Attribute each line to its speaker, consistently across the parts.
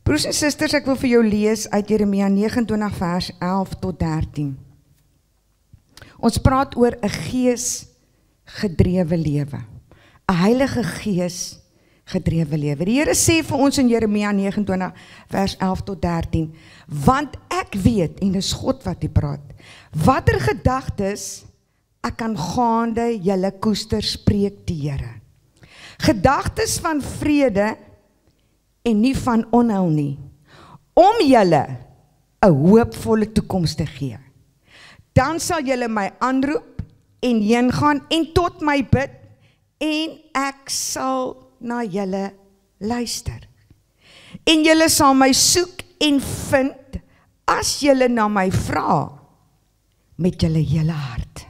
Speaker 1: Broers en susters, ek wil vir jou lees uit Jeremia 29 vers 11 tot 13. Ons praat oor 'n geesgedrewe lewe. 'n Heilige Gees gedrewe lewe. Die Here sê vir ons in Jeremia 29 vers 11 tot 13, want ek weet, en dis God wat die praat, watter gedagtes ek aangaande julle koester, spreek die Here. Gedagtes van vrede en nie van onheil nie, om julle 'n hoopvolle toekoms te gee. Dan sal julle my aanroep en heen gaan en tot my bid, en ek sal na julle luister. En julle sal my soek en vind, as julle na my vra, met julle hele hart.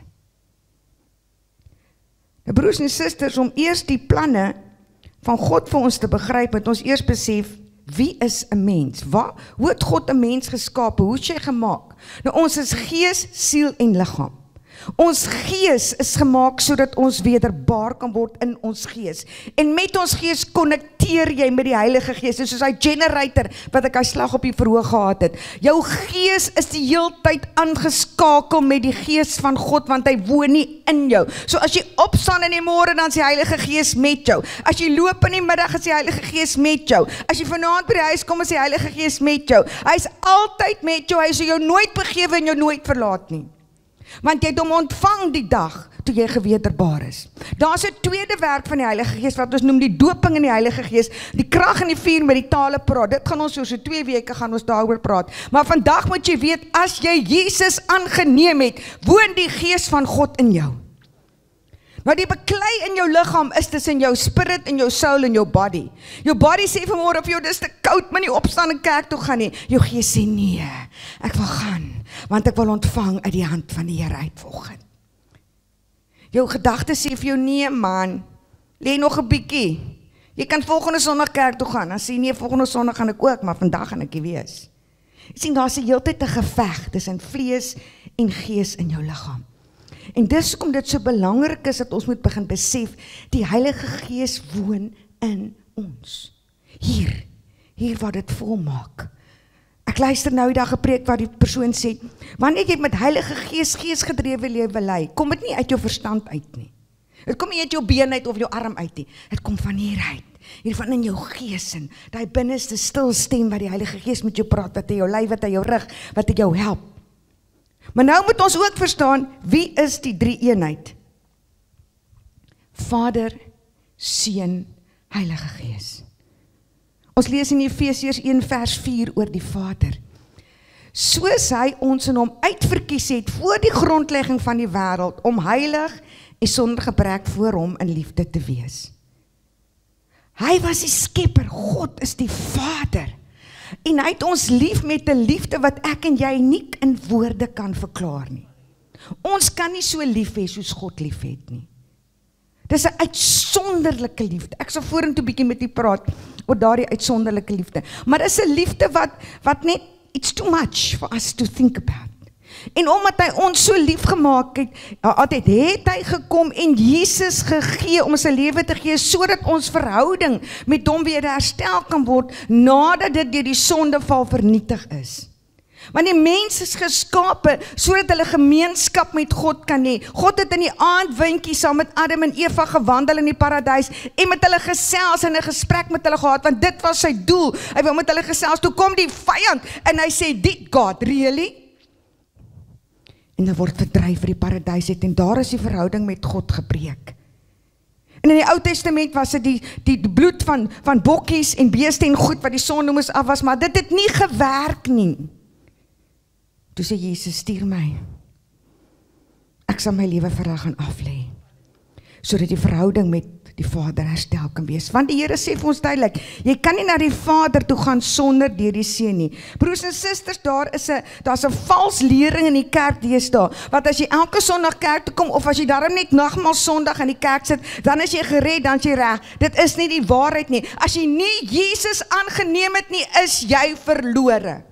Speaker 1: Nou broers en susters, om eers die planne van God vir ons te begryp, moet ons eers besef, wie is 'n mens? Hoe het God 'n mens geskape? Hoe is jy gemaak? Nou ons is gees, siel en liggaam. Ons gees is gemaak sodat ons wederbaar kan word in ons gees. En met ons gees konnekteer jy met die Heilige Gees. Dis soos hy generator wat ek hy slag op die verhoog gehad het. Jou gees is die heeltyd aangeskakel met die Gees van God, want hy woon nie in jou. So as jy opstaan in die môre, dan is die Heilige Gees met jou. As jy loop in die middag, is die Heilige Gees met jou. As jy vanaand by die huis kom, is die Heilige Gees met jou. Hy is altyd met jou. Hy sal jou nooit begewe en jou nooit verlaat nie. Want jy het hom ontvang die dag toe jy gewederbaar is. Daar is 'n tweede werk van die Heilige Gees wat ons noem die doping in die Heilige Gees, die krag en die vuur met die tale praat. Dit gaan ons so 2 weke gaan ons daaroor praat. Maar vandag moet jy weet, as jy Jesus aangeneem het, woon die Gees van God in jou. Maar die beklei in jou liggaam is tussen jou spirit en jou soul en jou body. Jou body sê vanmôre vir jou, dis te koud, maar nie opstaan en kerk toe gaan nie. Jou gees sê nee, ek wil gaan, want ek wil ontvang uit die hand van die Here uit vanoggend. Jou gedagtes sê vir jou, nee man, lê nog 'n bietjie. Jy kan volgende Sondag kerk toe gaan, dan sê nee, volgende Sondag gaan ek ook, maar vandag gaan ek nie wees. Jy sien, daar's 'n heeltyd 'n geveg tussen vlees en gees in jou liggaam. En dis hoekom dit so belangrik is dat ons moet begin besef, die Heilige Gees woon in ons. Hier waar dit volmaak. Ek luister nou die dag gepreek waar die persoon sê, wanneer jy met Heilige Gees geesgedrewe lewe lei, kom dit nie uit jou verstand uit nie. Dit kom nie uit jou been uit of jou arm uit nie. Dit kom van hier uit. Hiervan in jou gees en daai binneste stil stem wat die Heilige Gees met jou praat, wat hy jou lei, wat hy jou rig, wat hy jou help. Maar nou moet ons ook verstaan, wie is die drie eenheid? Vader, Seun, Heilige Gees. Ons lees in Efesiërs 1 vers 4 oor die Vader. Soos hy ons in hom uitverkies het voor die grondlegging van die wêreld, om heilig en sonder gebrek voor hom in liefde te wees. Hy was die skepper, God is die Vader. En hy het ons lief met 'n liefde wat ek en jy nie in woorde kan verklaar nie. Ons kan nie so lief hê soos God lief het nie. Dis 'n uitsonderlike liefde. Ek sal vorentoe bietjie met u praat oor daardie uitsonderlike liefde. Maar dis 'n liefde wat net, it's too much for us to think about. En omdat hy ons so lief gemaak het, het hy gekom en Jesus gegee om sy lewe te gee, sodat ons verhouding met hom weer herstel kan word, nadat dit deur die sondeval vernietig is. Want die mens is geskape, sodat hulle gemeenskap met God kan hê. God het in die aandwindjie saam met Adam en Eva gewandel in die paradys, en met hulle gesels en 'n gesprek met hulle gehad, want dit was sy doel. Hy wou met hulle gesels, toe kom die vyand, en hy sê, "Dit God, really?" En hy word verdryf vir die paradys uit, en daar is die verhouding met God gebreek. En in die Ou Testament was dit die bloed van bokkies en beeste en goed, wat die sonde moes afwas, maar dit het nie gewerk nie. Toe sê Jesus, stuur my. Ek sal my lewe vir hulle gaan aflê, sodat die verhouding met die Vader herstel kan wees. Want die Here sê vir ons duidelik, jy kan nie na die Vader toe gaan sonder deur die Seun nie. Broers en susters, daar's 'n vals lering in die kerk deesdae, wat as jy elke Sondag kerk toe kom, of as jy daarom net nagmaal Sondag in die kerk sit, dan is jy gered, dan is jy reg. Dit is nie die waarheid nie. As jy nie Jesus aangeneem het nie, is jy verlore.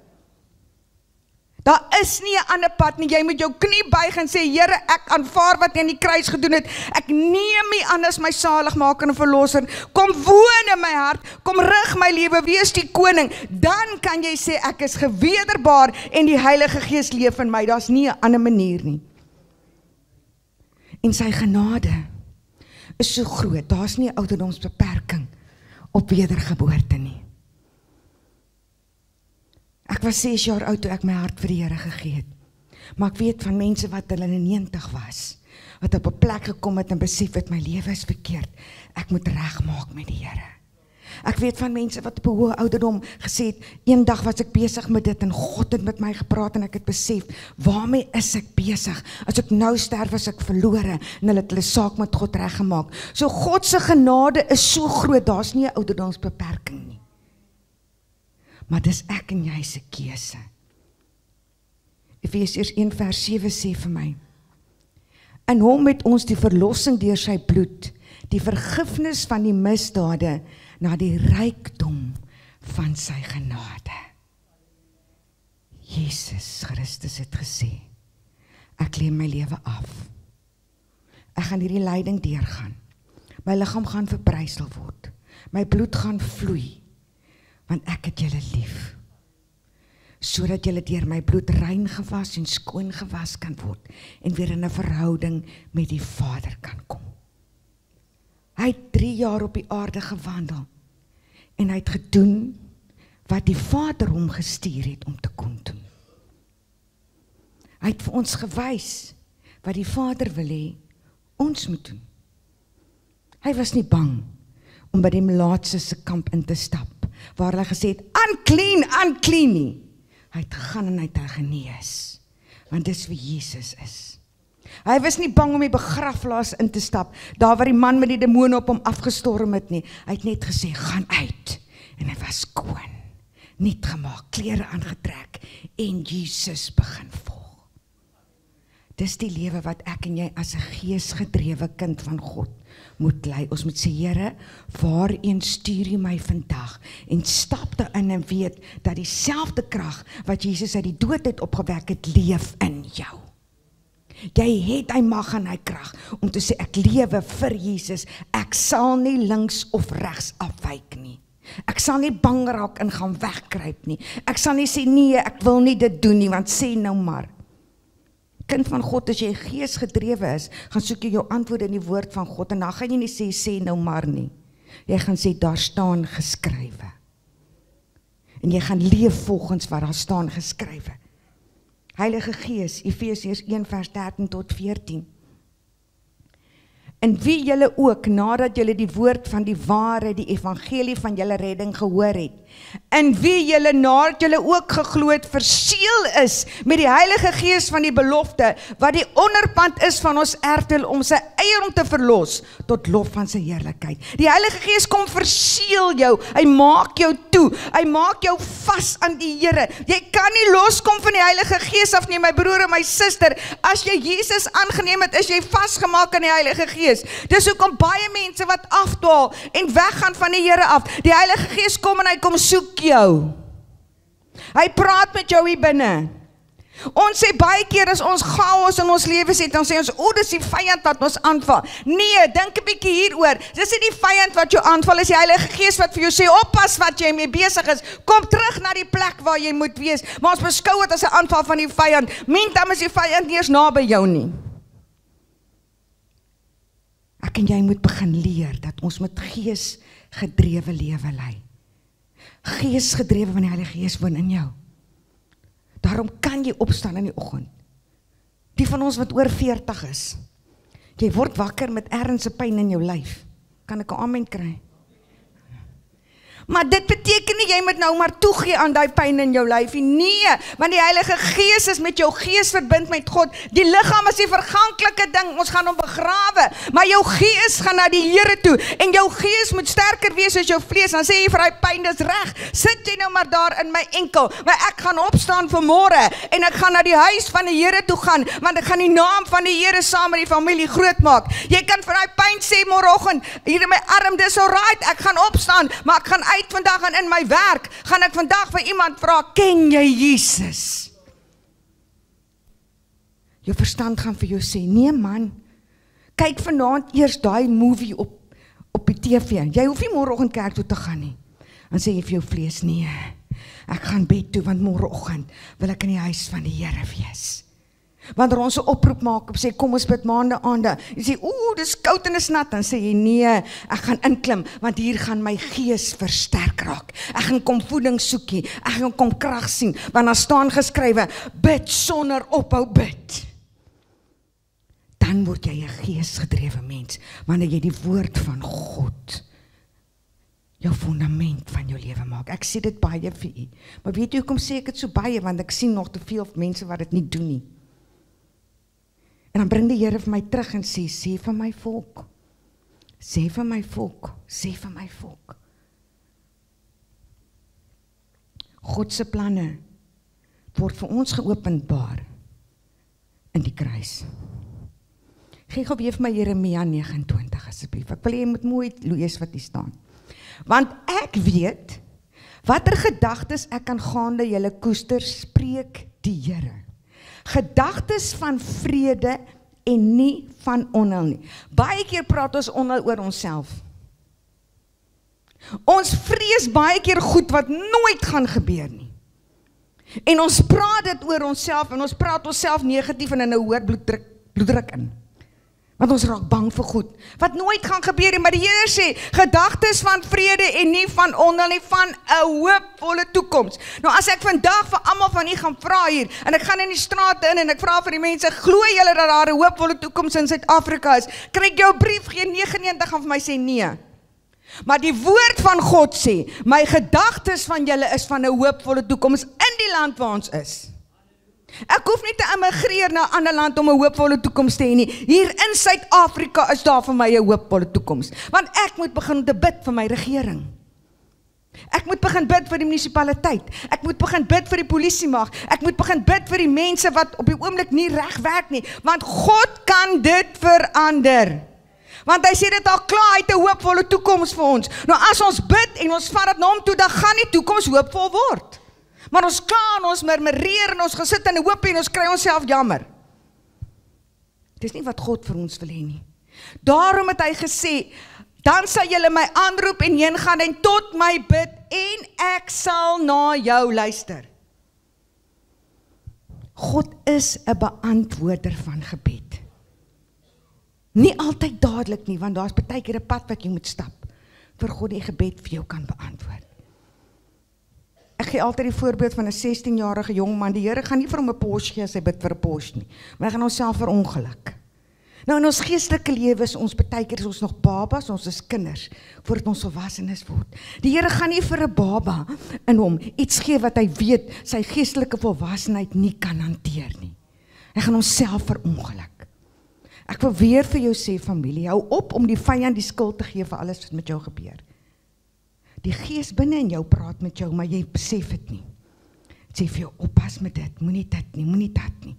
Speaker 1: Daar is nie 'n ander pad nie. Jy moet jou knie buig en sê, Here, ek aanvaar wat jy aan die kruis gedoen het. Ek neem U aan as my saligmaker en verlosser. Kom woon in my hart, kom rig my lewe, wees die koning. Dan kan jy sê, ek is gewederbaar en die Heilige Gees leef in my. Daar's nie 'n ander manier nie. En sy genade is so groot. Daar's nie 'n ouderdomsbeperking op wedergeboorte nie. Ek was 6 jaar oud toe ek my hart vir die Here gegee het. Maar ek weet van mense wat hulle in 90 was, wat op 'n plek gekom het en besef het my lewe is verkeerd. Ek moet regmaak met die Here. Ek weet van mense wat op 'n hoë ouderdom gesê het, eendag was ek besig met dit en God het met my gepraat en ek het besef, waarmee is ek besig? As ek nou sterf, is ek verlore en hulle het hulle saak met God reggemaak. So God se genade is so groot, daar's nie 'n ouderdomsbeperking nie. Maar dis ek en jy se keuse. Efesiërs 1:7 sê vir my, in hom het ons die verlossing deur sy bloed, die vergifnis van die misdade, na die rykdom van sy genade. Jesus Christus het gesê, ek lê my lewe af. Ek gaan hierdie lyding deurgaan. My liggaam gaan verbrysel word. My bloed gaan vloei, want ek het julle lief. Sodat julle deur my bloed rein gewas en skoon gewas kan word en weer in 'n verhouding met die Vader kan kom. Hy het 3 jaar op die aarde gewandel en hy het gedoen wat die Vader hom gestuur het om te kon doen. Hy het vir ons gewys wat die Vader wil hê ons moet doen. Hy was nie bang om by die melaatse se kamp in te stap waar hulle gesê het, unclean, unclean nie. Hy het gegaan en hy het genees, want dis wie Jesus is. Hy was nie bang om die begrafplaas in te stap, daar waar die man met die demone op hom afgestorm het nie. Hy het net gesê, gaan uit. En hy was skoon, niet gemaak, klere aangetrek en Jesus begin volg. Dis die lewe wat ek en jy as 'n geesgedrewe kind van God moet lei. Ons moet sê, Here, waarheen stuur U my vandag? En stap daarin en weet dat dieselfde krag wat Jesus uit die dood het opgewek het, leef in jou. Jy het hy mag en hy krag om te sê, ek lewe vir Jesus, ek sal nie links of regs afwyk nie. Ek sal nie bang raak en gaan wegkruip nie. Ek sal nie sê, nee, ek wil nie dit doen nie, want sê nou maar. Kind van God, as jy geesgedrewe is, gaan soek jy jou antwoorde in die woord van God, en dan gaan jy nie sê nou maar nie. Jy gaan sê, daar staan geskrywe. En jy gaan leef volgens wat daar staan geskrywe. Heilige Gees, Efesiërs 1:13-14. En wie julle ook, nadat julle die woord van die waarheid, die evangelie van julle redding gehoor het, en wie julle nadat julle ook geglo het, verseël is met die Heilige Gees van die belofte, wat die onderpand is van ons erfdeel om sy eiendom te verlos, tot lof van sy heerlikheid. Die Heilige Gees kom verseël jou, hy maak jou toe, hy maak jou vas aan die Here. Jy kan nie loskom van die Heilige Gees af nie, my broer en my suster. As jy Jesus aangeneem het, is jy vasgemaak aan die Heilige Gees. Dis hoekom baie mense wat afdwaal en weggaan van die Here af. Die Heilige Gees kom en hy kom soek jou. Hy praat met jou hier binne. Ons sê baie keer as ons chaos in ons lewens het, dan sê ons, dis die vyand wat ons aanval. Nee, dink 'n bietjie hieroor. Dis nie die vyand wat jou aanval, is die Heilige Gees wat vir jou sê, oppas wat jy mee besig is. Kom terug na die plek waar jy moet wees. Maar ons beskou dit as 'n aanval van die vyand. Meantime is die vyand nie eens naby jou nie. Ek en jy moet begin leer dat ons met geesgedrewe lewe lei. Geesgedrewe van die Heilige Gees woon in jou. Daarom kan jy opstaan in die oggend. Die van ons wat oor 40 is, jy word wakker met ernstige pyn in jou lyf. Kan ek 'n amen kry? Maar dit beteken nie, jy moet nou maar toegee aan die pyn in jou lyf. Nee, want die Heilige Gees is met jou gees verbind met God. Die liggaam is die verganklike ding, ons gaan hom begrawe. Maar jou gees gaan na die Here toe. En jou gees moet sterker wees as jou vlees. Dan sê jy vir die pyn, dis reg. Sit jy nou maar daar in my enkel. Maar ek gaan opstaan vanmôre. En ek gaan na die huis van die Here toe gaan. Want ek gaan die naam van die Here saam met die familie groot maak. Jy kan vir die pyn sê môreoggend, hier in my arm, dis alright, ek gaan opstaan. Maar ek gaan vandag en in my werk, gaan ek vandag vir iemand vra, ken jy Jesus? Jou verstand gaan vir jou sê, nee man, kyk vanaand eers daai movie op die TV. Jy hoef nie môreoggend kerk toe te gaan nie. Dan sê jy vir jou vlees, nee, ek gaan bed toe, want môreoggend wil ek in die huis van die Here wees. Wanneer ons 'n oproep maak, sê kom ons bid maande aande. Jy sê, dis koud en is nat, dan sê jy nee, ek gaan inklim, want hier gaan my gees versterk raak. Ek gaan kom voeding soekie, ek gaan kom krag sien, want daar staan geskrywe, bid sonder ophou bid. Dan word jy 'n geesgedrewe mens, wanneer jy die woord van God jou fundament van jou lewe maak. Ek sê dit baie vir u, maar weet jy hoekom sê ek dit so baie, want ek sien nog te veel mense wat dit nie doen nie. En dan bring die Here vir my terug en sê vir my volk, sê vir my volk, sê vir my volk. God se planne word vir ons geopenbaar in die kruis. Gee gou weer vir my Jeremia 29 asseblief. Ek wil jy moet mooi lees wat hier staan. Want ek weet watter gedagtes ek aan gaande julle koester, spreek die Here. Gedagtes van vrede en nie van onheil nie. Baie keer praat ons onheil oor onsself. Ons vrees baie keer goed wat nooit gaan gebeur nie. En ons praat dit oor onsself en ons praat onsself negatief en in 'n hoër bloeddruk in. Want ons raak bang vir goed wat nooit gaan gebeur nie, maar die Here sê gedagtes van vrede en nie van onheil nie, van 'n hoopvolle toekoms. Nou as ek vandag vir almal van u gaan vra hier en ek gaan in die strate in en ek vra vir die mense, glo julle dat daar 'n hoopvolle toekoms in Suid-Afrika is? Kry ek jou brief, geen 99 gaan vir my sê nee. Maar die woord van God sê, my gedagtes van julle is van 'n hoopvolle toekoms in die land waar ons is. Ek hoef nie te immigreer na 'n ander land om 'n hoopvolle toekoms te hê nie. Hier in Suid-Afrika is daar vir my 'n hoopvolle toekoms. Want ek moet begin te bid vir my regering. Ek moet begin bid vir die munisipaliteit. Ek moet begin bid vir die polisiemag. Ek moet begin bid vir die mense wat op die oomblik nie reg werk nie. Want God kan dit verander. Want hy sê dit al klaar, hy het 'n hoopvolle toekoms vir ons. Nou as ons bid en ons vat dit na hom toe, dan gaan die toekoms hoopvol word. Maar ons kla en ons murmureer en ons gesit in 'n hoopie en ons kry onsself jammer. Dis nie wat God vir ons wil hê nie. Daarom het hy gesê, dan sal julle my aanroep en heen gaan en tot my bid en ek sal na jou luister. God is 'n beantwoorder van gebed. Nie altyd dadelik nie, want daar's baie keer 'n pad wat jy moet stap vir God die gebed vir jou kan beantwoord. Ek gee altyd die voorbeeld van 'n 16-jarige jong man. Die Here gaan nie vir hom 'n Porsche gee as hy bid vir 'n Porsche nie, maar hy gaan homself verongeluk. Nou in ons geestelike lewe is ons baie keer is ons nog babas, ons is kinders voordat ons volwassenes word. Die Here gaan nie vir 'n baba in hom iets gee wat hy weet sy geestelike volwassenheid nie kan hanteer nie. Hy gaan homself verongeluk. Ek wil weer vir jou sê, familie, hou op om die vyand die skuld te gee vir alles wat met jou gebeur. Die gees binne in jou praat met jou, maar jy besef dit nie. Het sê vir jou, oppas met dit, moenie dit nie, moenie dat nie.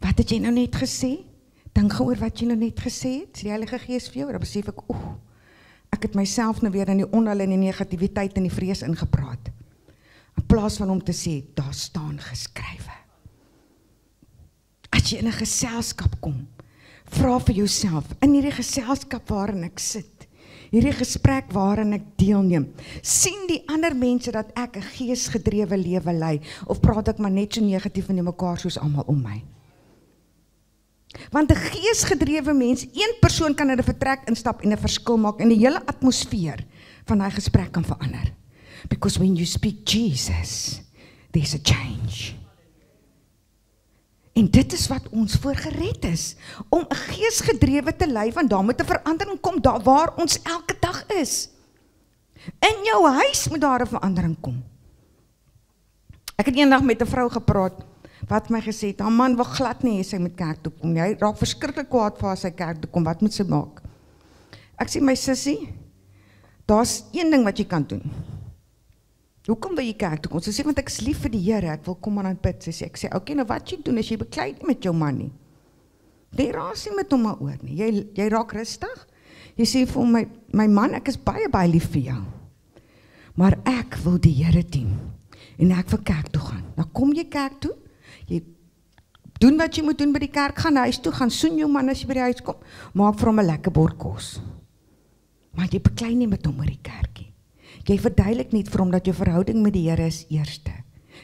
Speaker 1: Wat het jy nou net gesê? Dink oor wat jy nou net gesê het, sê die Heilige Gees vir jou, dan besef ek, ek het myself nou weer in die onheil en die negativiteit en die vrees ingepraat. In plaas van om te sê, daar staan geskrywe. As jy in 'n geselskap kom, vra vir jouself, in hierdie geselskap waarin ek sit, hierdie gesprek waarin ek deelneem, sien die ander mense dat ek 'n geesgedrewe lewe lei, of praat ek maar net so negatief in mekaar soos almal om my? Want 'n geesgedrewe mens, een persoon kan in 'n vertrek instap en 'n verskil maak, en die hele atmosfeer van daai gesprek kan verander. Because when you speak Jesus, there's a change. En dit is wat ons voor gered is, om 'n geesgedrewe te lei, want daar moet 'n verandering kom, daar waar ons elke dag is. In jou huis moet daar 'n verandering kom. Ek het eendag met 'n vrou gepraat, wat my gesê het, haar man wil glad nie hê sy moet kerk toe kom, hy raak verskriklik kwaad vir haar sy kerk toe kom, wat moet sy maak? Ek sê, my sussie, daar's een ding wat jy kan doen. Hoekom wil jy kerk toe kom? Sy sê, want ek is lief vir die Here, ek wil kom aan bid. Sy sê, ek sê, okay, nou wat jy doen, as jy beklei nie met jou man nie, jy raas nie met hom maar oor nie, jy raak rustig, jy sê vir hom, my man, ek is baie, baie lief vir jou, maar ek wil die Here dien, en ek wil kerk toe gaan. Nou kom jy kerk toe, jy Doen wat jy moet doen by die kerk, gaan huis toe, gaan soen jou man as jy by die huis kom, maak vir hom 'n lekker bord kos. Maar jy beklei nie met hom oor die kerkie. Jy verduidelik net vir hom dat jou verhouding met die Here is eerste.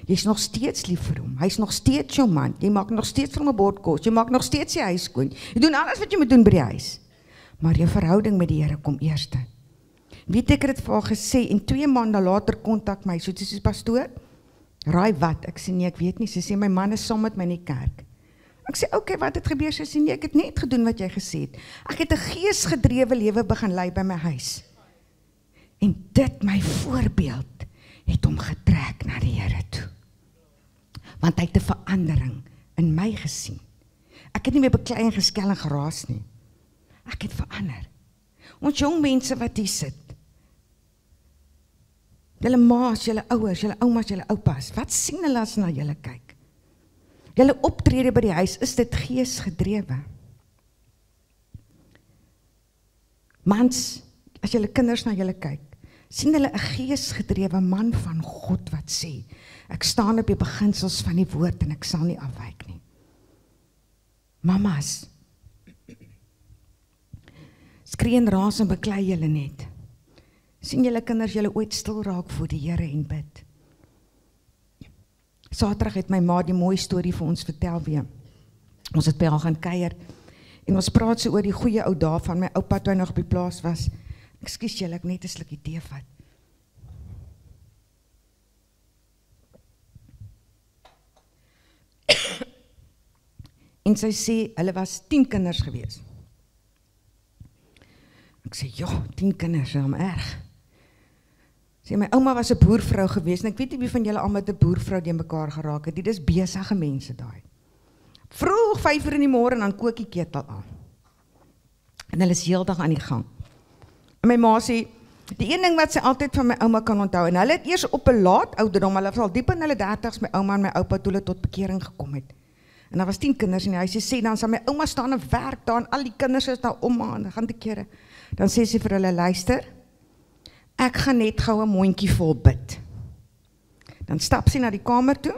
Speaker 1: Jy's nog steeds lief vir hom, hy's nog steeds jou man, jy maak nog steeds vir hom 'n bord kos, jy maak nog steeds sy huis skoon, jy doen alles wat jy moet doen by die huis. Maar jou verhouding met die Here kom eerste. Weet ek het dit vir haar gesê, en 2 maande later kontak my, so sy sê, pastoor, raai wat? Ek sê, nee, ek weet nie, sy sê, my man is saam met my in die kerk. Ek sê, okay, wat het gebeur? Sy sê, nee, ek het net gedoen wat jy gesê het. Ek het 'n geesgedrewe lewe begin lei by my huis. En dit, my voorbeeld, het hom getrek na die Here toe. Want hy het 'n verandering in my gesien. Ek het nie meer beklei en geskel en geraas nie. Ek het verander. Ons jong mense wat hier sit, julle maas, julle ouers, julle oumas, julle oupas, wat sien hulle as na julle kyk? Julle optrede by die huis, is dit geesgedrewe? Mans, as julle kinders na julle kyk, sien hulle 'n geesgedrewe man van God wat sê, ek staan op die beginsels van die woord en ek sal nie afwyk nie. Mamas, skree en raas en beklei julle net. Sien julle kinders julle ooit stil raak voor die Here en bid? Saterdag het my ma die mooi storie vir ons vertel weer. Ons het by haar gaan kuier en ons praat so oor die goeie ou dae van my oupa toe hy nog op die plaas was. Ekskuus julle, ek net 'n slukkie tee vat. En sy sê, hulle was 10 kinders gewees. Ek sê, ja, 10 kinders, is erg. Sê, my ouma was 'n boervrou gewees, en ek weet nie wie van julle al met 'n boervrou die mekaar geraak het, dit is besige mense daai. Vroeg 5 uur in die môre, en dan kook die ketel aan. En hulle is heeldag aan die gang. En my ma sê, die een ding wat sy altyd van my ouma kan onthou, en hulle het eers op 'n laat ouderdom, hulle was al diep in hulle 30's, my ouma en my oupa, toe hulle tot bekering gekom het. En daar was 10 kinders in die huis, sy sê, dan sal my ouma staan en werk daar, en al die kinders is daar om aan, en gaan te kere. Dan sê sy vir hulle, luister, ek gaan net gou 'n mondjie vol bid. Dan stap sy na die kamer toe,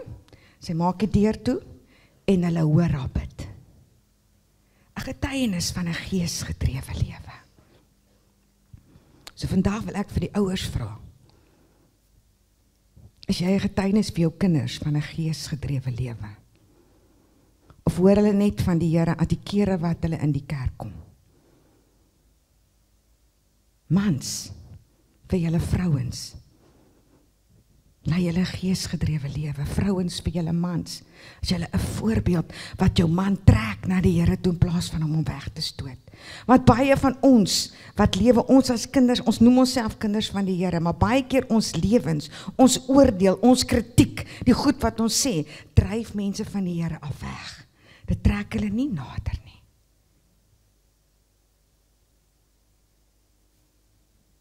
Speaker 1: sy maak die deur toe, en hulle hoor haar bid. 'n Getuienis van 'n geesgedrewe lewe. So vandag wil ek vir die ouers vra, is jy 'n getuienis vir jou kinders van 'n geesgedrewe lewe? Of hoor hulle net van die Here aan die kere wat hulle in die kerk kom? Mans, vir julle vrouens, lei julle geesgedrewe lewe, vrouens vir julle mans, as julle 'n voorbeeld wat jou man trek na die Here toe in plaas van hom weg te stoot. Want baie van ons wat lewe, ons as kinders, ons noem onsself kinders van die Here, maar baie keer ons lewens, ons oordeel, ons kritiek, die goed wat ons sê, dryf mense van die Here af weg. Dit trek hulle nie nader nie.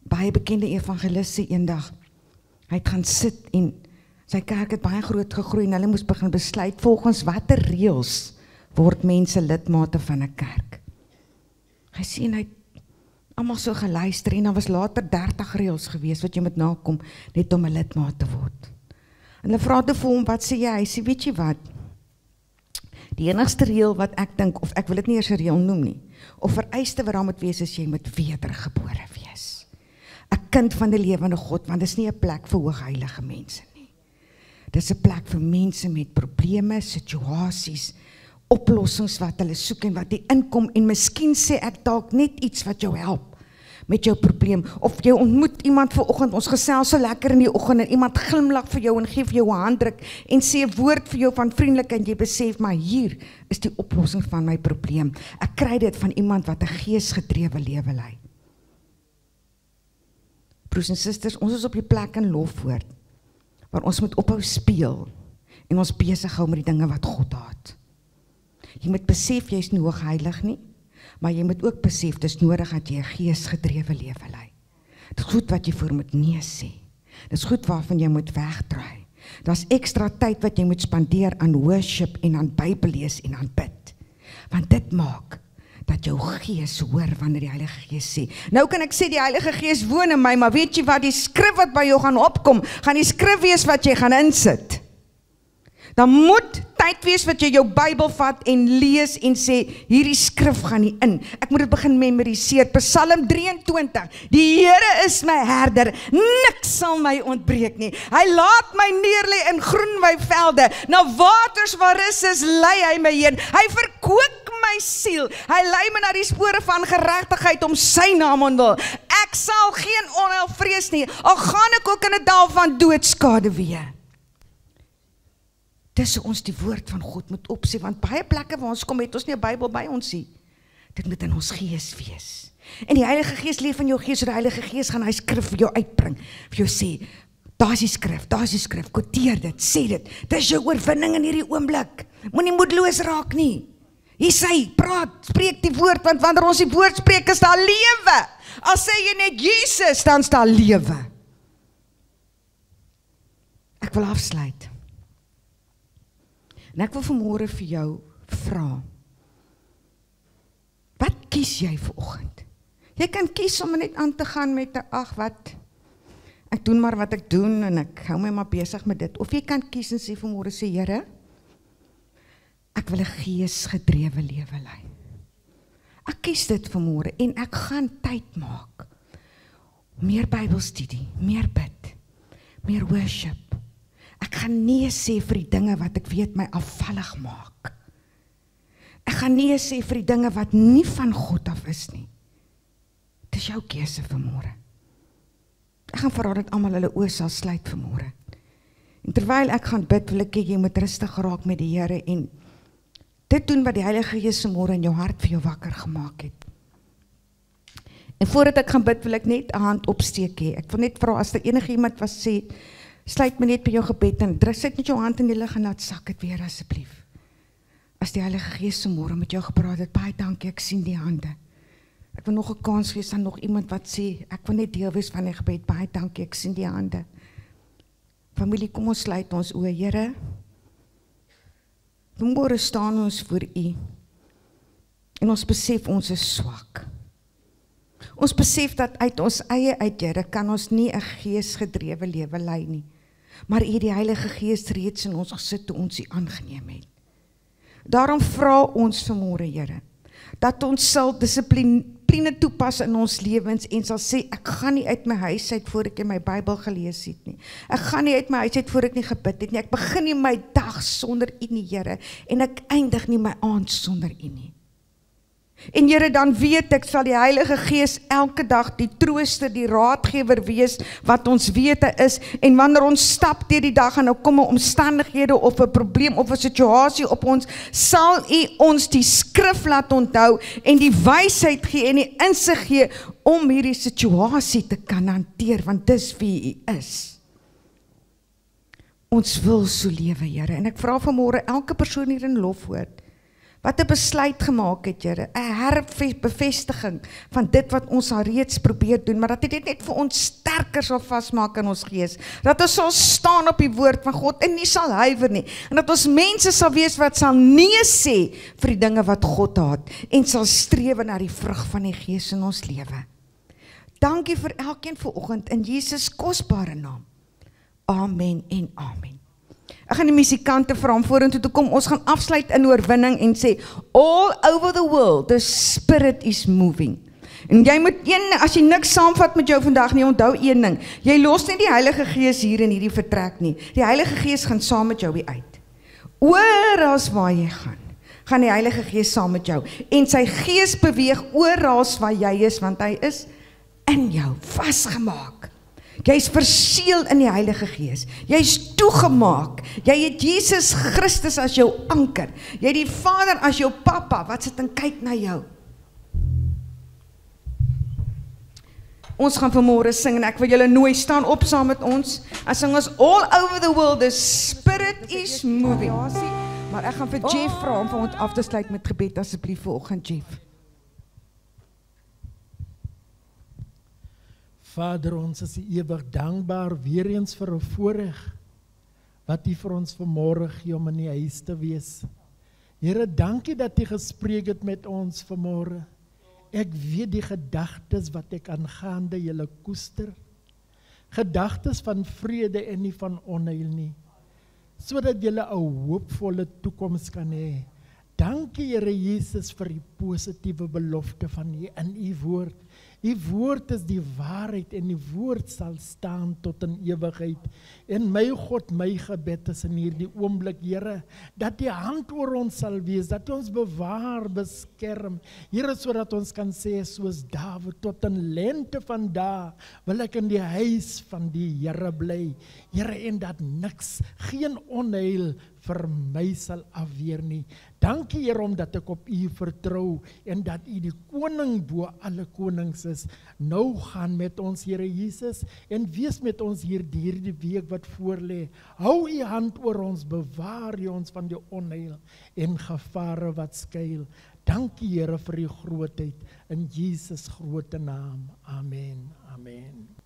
Speaker 1: Baie bekende evangelis sê eendag, hy het gaan sit en sy kerk het baie groot gegroei en hulle moes begin besluit volgens watter reëls word mense lidmate van 'n kerk. Hy sê en hy het almal so geluister en dan was later 30 reëls gewees wat jy moet nakom net om 'n lidmaat te word. En hulle vra toe vir hom, wat sê jy? Hy sê, weet jy wat? Die enigste reël wat ek dink, of ek wil dit nie eers 'n reël noem nie, of vereiste wat daar moet wees, is jy moet wedergebore wees. 'n Kind van die lewende God, want dit is nie 'n plek vir hoogheilige mense nie. Dit is 'n plek vir mense met probleme, situasies, oplossings wat hulle soek en wat die inkom, en miskien sê ek dalk net iets wat jou help met jou probleem, of jy ontmoet iemand vanoggend, ons gesels so lekker in die oggend, en iemand glimlag vir jou en gee vir jou 'n handdruk, en sê 'n woord vir jou van vriendelikheid, en jy besef, maar hier is die oplossing van my probleem. Ek kry dit van iemand wat 'n geesgedrewe lewe lei. Broers en susters, ons is op die plek in Lofwoord, waar ons moet ophou speel, en ons besig hou met die dinge wat God haat. Jy moet besef, jy is nie hoogheilig nie, maar jy moet ook besef, dis nodig dat jy 'n geesgedrewe lewe lei. Dit is goed wat jy voor moet nee sê. Dit is goed waarvan jy moet wegdraai. Daar's ekstra tyd wat jy moet spandeer aan worship en aan Bybel lees en aan bid. Want dit maak dat jou gees hoor wanneer die Heilige Gees sê. Nou kan ek sê die Heilige Gees woon in my, maar weet jy wat, die skrif wat by jou gaan opkom, gaan die skrif wees wat jy gaan insit. Dan moet tyd wees wat jy jou Bybel vat en lees en sê, hierdie skrif gaan nie in. Ek moet dit begin memoriseer. Psalm 23, die Here is my herder, niks sal my ontbreek nie. Hy laat my neerlê in groen weivelde, na waters waar rus is, lei hy my heen. Hy verkoop my siel, hy lei my na die spore van geregtigheid om sy naam ontwil. Ek sal geen onheil vrees nie, al gaan ek ook in 'n dal van doodskade wee. Dis hoe ons die woord van God moet opsê, want baie plekke waar ons kom, het ons nie 'n Bybel by ons nie. Dit moet in ons gees wees. En die Heilige Gees leef in jou gees, so die Heilige Gees gaan hy skrif vir jou uitbring, vir jou sê, daar is die skrif, quoteer dit, sê dit, dis jou oorwinning in hierdie oomblik, moenie moedeloos raak nie. Hier sê, praat, spreek die woord, want wanneer ons die woord spreek, is daar lewe. As sê jy net Jesus, dan is daar lewe. Ek wil afsluit. En ek wil vanmôre vir jou vra, wat kies jy vanoggend? Jy kan kies om net aan te gaan met 'n ag wat, ek doen maar wat ek doen en ek hou my maar besig met dit. Of jy kan kies en sê vanmôre sê, Here, ek wil 'n geesgedrewe lewe lei. Ek kies dit vanmôre en ek gaan tyd maak. Meer Bybelstudie, meer bid, meer worship. Ek gaan nee sê vir die dinge wat ek weet my afvallig maak. Ek gaan nee sê vir die dinge wat nie van God af is nie. Dis jou keuse vanmôre. Ek gaan vra dat almal hulle oë sal sluit vanmôre. En terwyl ek gaan bid, wil ek hê jy moet rustig raak met die Here en dit doen wat die Heilige Gees vanmôre in jou hart vir jou wakker gemaak het. En voordat ek gaan bid, wil ek net 'n hand opsteek hê. Ek wil net vra as daar enige iemand was sê, sluit my net by jou gebed en druk sit met jou hand in die lug en laat sak dit weer asseblief. As die Heilige Gees vanmôre met jou gepraat het, baie dankie, ek sien die hande. Ek wil nog 'n kans gee aan nog iemand wat sê, ek wil net deel wees van die gebed, baie dankie, ek sien die hande. Familie, kom ons sluit ons oë, Here. Vanmôre staan ons voor U en ons besef ons is swak. Ons besef dat uit ons eie uit, Here, kan ons nie 'n geesgedrewe lewe lei nie. Maar U die Heilige Gees reeds in ons gesit toe ons U aangeneem het. Daarom vra ons vanmôre, Here, dat ons sal dissipline toepas in ons lewens en sal sê, ek gaan nie uit my huis uit voor ek in my Bybel gelees het nie. Ek gaan nie uit my huis uit voor ek nie gebid het nie. Ek begin nie my dag sonder U nie, Here, en ek eindig nie my aand sonder U nie. En Here, dan weet ek, sal die Heilige Gees elke dag die trooster, die raadgewer wees, wat ons wete is, en wanneer ons stap deur die dag en nou kom 'n omstandighede of 'n probleem of 'n situasie op ons, sal U ons die skrif laat onthou en die wysheid gee en die insig gee om hierdie situasie te kan hanteer, want dis wie U is. Ons wil so lewe, Here, en ek vra vanmôre elke persoon hier in Lofwoord, wat 'n besluit gemaak het, Here, 'n herbevestiging van dit wat ons al reeds probeer doen, maar dat dit net vir ons sterker sal vasmaak in ons gees, dat ons sal staan op die woord van God en nie sal huiwer nie, en dat ons mense sal wees wat sal nee sê vir die dinge wat God haat, en sal strewe na die vrug van die Gees in ons lewe. Dankie vir elkeen vanoggend in Jesus kosbare naam. Amen en amen. Ek gaan die musikante vra om vorentoe te kom. Ons gaan afsluit in oorwinning en sê, all over the world, the Spirit is moving. En jy moet as jy niks saamvat met jou vandag nie, onthou een ding, jy los nie die Heilige Gees hier in hierdie vertrek nie. Die Heilige Gees gaan saam met jou hier uit. Oral waar jy gaan die Heilige Gees saam met jou. En sy Gees beweeg oral waar jy is, want hy is in jou vasgemaak. Jy is verseël in die Heilige Gees. Jy is toegemaak. Jy het Jesus Christus as jou anker. Jy het die Vader as jou pappa wat sit en kyk na jou. Ons gaan vanmôre sing en ek wil julle nooi, staan op saam met ons. En sing ons all over the world, the Spirit is moving. Maar ek gaan vir Jeff vra om vir ons af te sluit met gebed asseblief vanoggend, Jeff.
Speaker 2: Vader, ons is ewig dankbaar weer eens vir 'n voorreg wat U vir ons vanmôre gee om in die huis te wees. Here, dankie dat U gespreek het met ons vanmôre. Ek weet die gedagtes wat ek aangaande julle koester. Gedagtes van vrede en nie van onheil nie. sodat julle 'n hoopvolle toekoms kan hê. Dankie Here Jesus vir die positiewe belofte van U in U woord. U woord is die waarheid en die woord sal staan tot in ewigheid. En my God, my gebed is in hierdie oomblik, Here, dat die hand oor ons sal wees, dat U ons bewaar, beskerm. Here, sodat ons kan sê soos Dawid, tot in lente van dae wil ek in die huis van die Here bly. Here, en dat niks, geen onheil vir my sal afweer nie. Dankie Here omdat ek op U vertrou en dat U die koning bo alle konings is. Nou gaan met ons Here Jesus en wees met ons hierdie week wat voorlê. Hou U hand oor ons, bewaar U ons van die onheil en gevare wat skuil. Dankie Here vir U grootheid in Jesus groot naam. Amen. Amen.